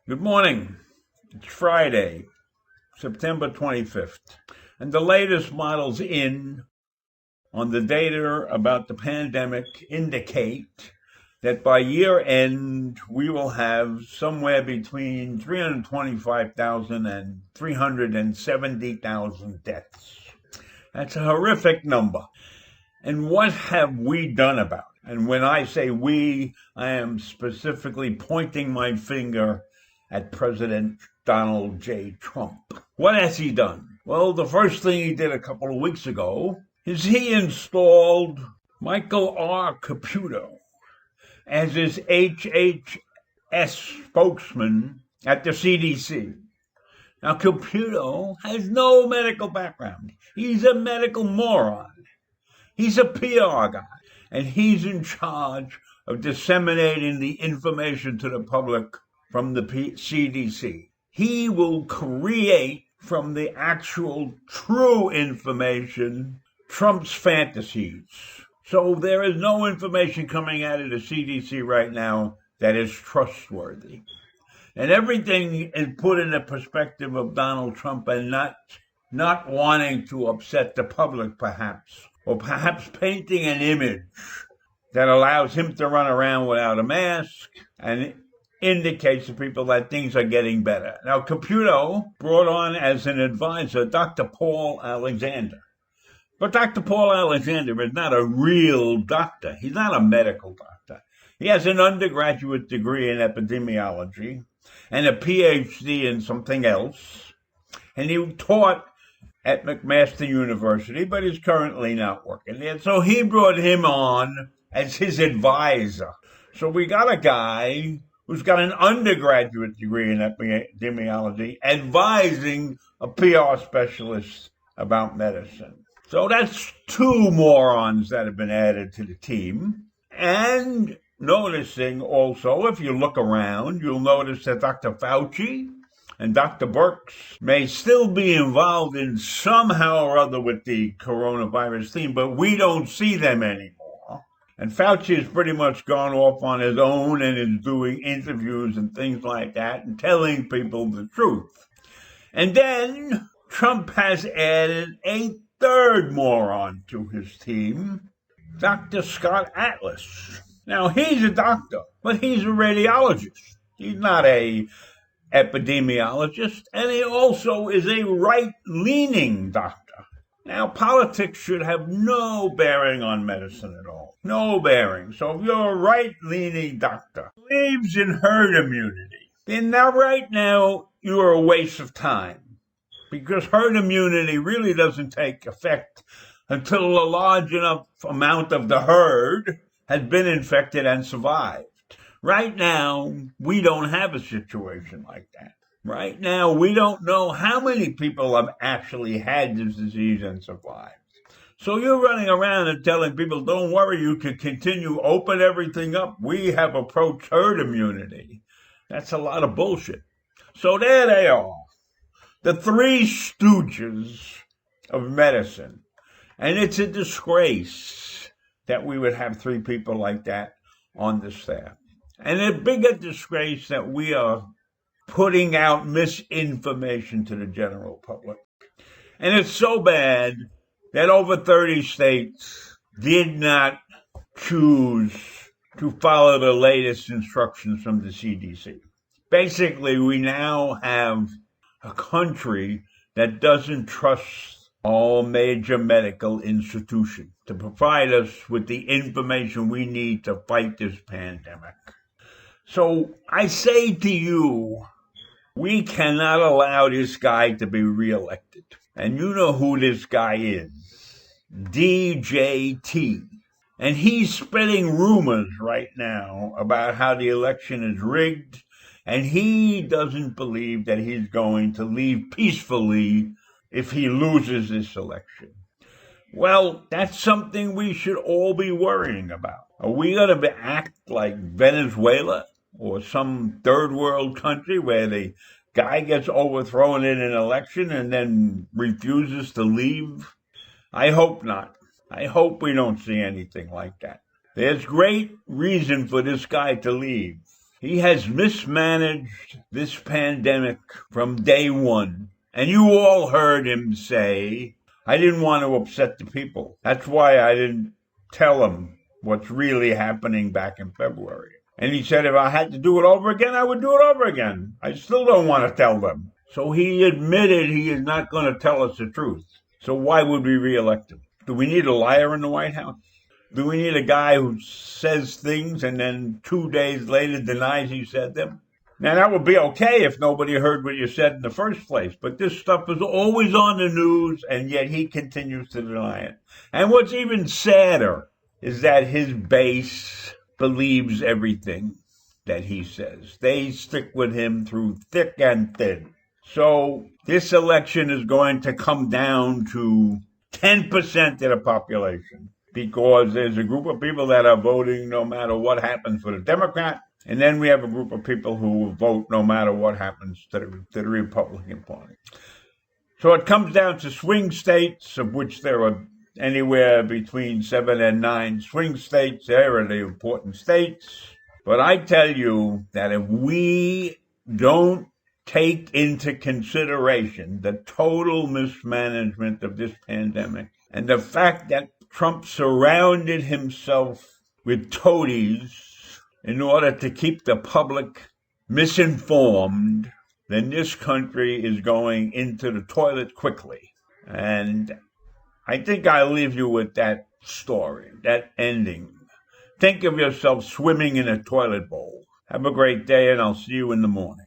Good morning. It's Friday, September 25th, and the latest models in on the data about the pandemic indicate that by year end, we will have somewhere between 325,000 and 370,000 deaths. That's a horrific number. And what have we done about it? And when I say we, I am specifically pointing my finger at President Donald J. Trump. What has he done? Well, the first thing he did a couple of weeks ago is he installed Michael R. Caputo as his HHS spokesman at the CDC. Now, Caputo has no medical background. He's a medical moron. He's a PR guy, and he's in charge of disseminating the information to the public from the CDC. He will create from the actual true information Trump's fantasies. So there is no information coming out of the CDC right now that is trustworthy. And everything is put in the perspective of Donald Trump and not wanting to upset the public, perhaps, or perhaps painting an image that allows him to run around without a mask and indicates to people that things are getting better. Now, Caputo brought on as an advisor Dr. Paul Alexander. But Dr. Paul Alexander is not a real doctor. He's not a medical doctor. He has an undergraduate degree in epidemiology and a PhD in something else. And he taught at McMaster University, but is currently not working there. So he brought him on as his advisor. So we got a guy who's got an undergraduate degree in epidemiology advising a PR specialist about medicine. So that's two morons that have been added to the team. And noticing also, if you look around, you'll notice that Dr. Fauci and Dr. Birx may still be involved in somehow or other with the coronavirus theme, but we don't see them anymore. And Fauci has pretty much gone off on his own and is doing interviews and things like that and telling people the truth. And then Trump has added a third moron to his team, Dr. Scott Atlas. Now, he's a doctor, but he's a radiologist. He's not a epidemiologist, and he also is a right-leaning doctor. Now, politics should have no bearing on medicine at all. No bearing. So if you're a right-leaning doctor who believes in herd immunity, then now right now you're a waste of time. Because herd immunity really doesn't take effect until a large enough amount of the herd has been infected and survived. Right now, we don't have a situation like that. Right now, we don't know how many people have actually had this disease and survived. So you're running around and telling people, don't worry, you can continue, open everything up. We have approached herd immunity. That's a lot of bullshit. So there they are, the three stooges of medicine. And it's a disgrace that we would have three people like that on the staff. And a bigger disgrace that we are putting out misinformation to the general public. And it's so bad that over 30 states did not choose to follow the latest instructions from the CDC. Basically, we now have a country that doesn't trust all major medical institutions to provide us with the information we need to fight this pandemic. So I say to you, we cannot allow this guy to be reelected. And you know who this guy is. DJT. And he's spreading rumors right now about how the election is rigged. And he doesn't believe that he's going to leave peacefully if he loses this election. Well, that's something we should all be worrying about. Are we going to act like Venezuela or some third world country where the guy gets overthrown in an election and then refuses to leave? I hope not. I hope we don't see anything like that. There's great reason for this guy to leave. He has mismanaged this pandemic from day one. And you all heard him say, I didn't want to upset the people. That's why I didn't tell them what's really happening back in February. And he said if I had to do it over again, I would do it over again. I still don't want to tell them. So he admitted he is not going to tell us the truth. So why would we reelect him? Do we need a liar in the White House? Do we need a guy who says things and then 2 days later denies he said them? Now, that would be okay if nobody heard what you said in the first place, but this stuff is always on the news, and yet he continues to deny it. And what's even sadder is that his base believes everything that he says. They stick with him through thick and thin. So this election is going to come down to 10% of the population, because there's a group of people that are voting no matter what happens for the Democrat, and then we have a group of people who will vote no matter what happens to the Republican Party. So it comes down to swing states, of which there are anywhere between 7 and 9 swing states. There are the important states. But I tell you that if we don't take into consideration the total mismanagement of this pandemic and the fact that Trump surrounded himself with toadies in order to keep the public misinformed, then this country is going into the toilet quickly. And I think I'll leave you with that story, that ending. Think of yourself swimming in a toilet bowl. Have a great day, and I'll see you in the morning.